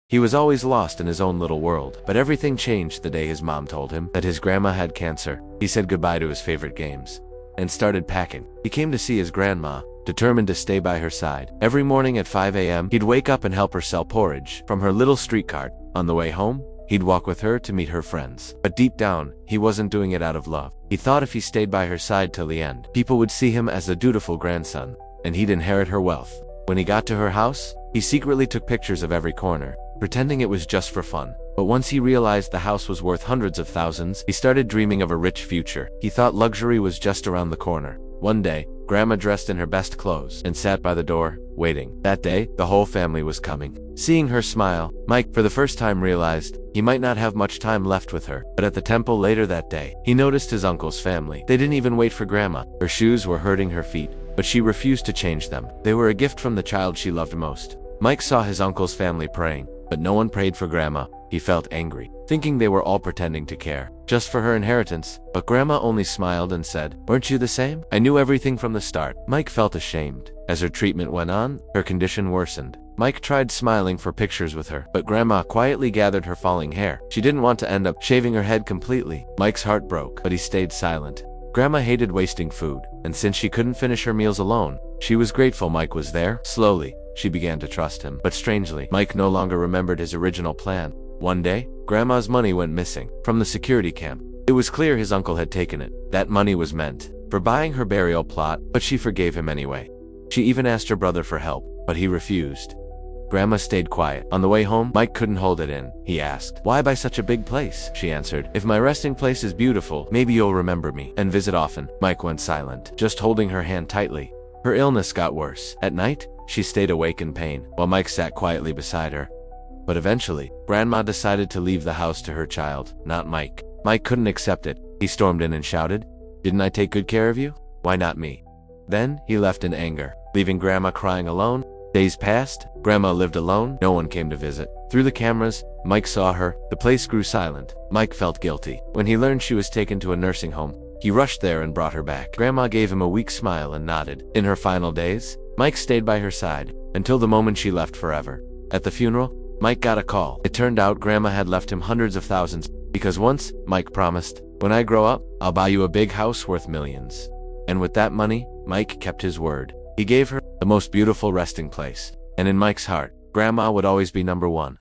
He was always lost in his own little world. But everything changed the day his mom told him that his grandma had cancer. He said goodbye to his favorite games and started packing. He came to see his grandma, determined to stay by her side. Every morning at 5 a.m., he'd wake up and help her sell porridge from her little street cart. On the way home, he'd walk with her to meet her friends. But deep down, he wasn't doing it out of love. He thought if he stayed by her side till the end, people would see him as a dutiful grandson, and he'd inherit her wealth. When he got to her house, he secretly took pictures of every corner, pretending it was just for fun. But once he realized the house was worth hundreds of thousands, he started dreaming of a rich future. He thought luxury was just around the corner. One day, Grandma dressed in her best clothes and sat by the door, waiting. That day, the whole family was coming. Seeing her smile, Mike for the first time realized he might not have much time left with her. But at the temple later that day, he noticed his uncle's family. They didn't even wait for Grandma. Her shoes were hurting her feet, but she refused to change them. They were a gift from the child she loved most. Mike saw his uncle's family praying, but no one prayed for Grandma. He felt angry, thinking they were all pretending to care, just for her inheritance. But Grandma only smiled and said, "Weren't you the same? I knew everything from the start." Mike felt ashamed. As her treatment went on, her condition worsened. Mike tried smiling for pictures with her, but Grandma quietly gathered her falling hair. She didn't want to end up shaving her head completely. Mike's heart broke, but he stayed silent. Grandma hated wasting food, and since she couldn't finish her meals alone, she was grateful Mike was there. Slowly, she began to trust him. But strangely, Mike no longer remembered his original plan. One day, Grandma's money went missing from the security camp. It was clear his uncle had taken it. That money was meant for buying her burial plot, but she forgave him anyway. She even asked her brother for help, but he refused. Grandma stayed quiet. On the way home, Mike couldn't hold it in. He asked, "Why buy such a big place?" She answered, "If my resting place is beautiful, maybe you'll remember me and visit often." Mike went silent, just holding her hand tightly. Her illness got worse. At night, she stayed awake in pain, while Mike sat quietly beside her. But eventually, Grandma decided to leave the house to her child, not Mike. Mike couldn't accept it. He stormed in and shouted, "Didn't I take good care of you? Why not me?" Then, he left in anger, leaving Grandma crying alone. Days passed. Grandma lived alone. No one came to visit. Through the cameras, Mike saw her. The place grew silent. Mike felt guilty. When he learned she was taken to a nursing home, he rushed there and brought her back. Grandma gave him a weak smile and nodded. In her final days, Mike stayed by her side, until the moment she left forever. At the funeral, Mike got a call. It turned out Grandma had left him hundreds of thousands, because once, Mike promised, "When I grow up, I'll buy you a big house worth millions." And with that money, Mike kept his word. He gave her the most beautiful resting place. And in Mike's heart, Grandma would always be number one.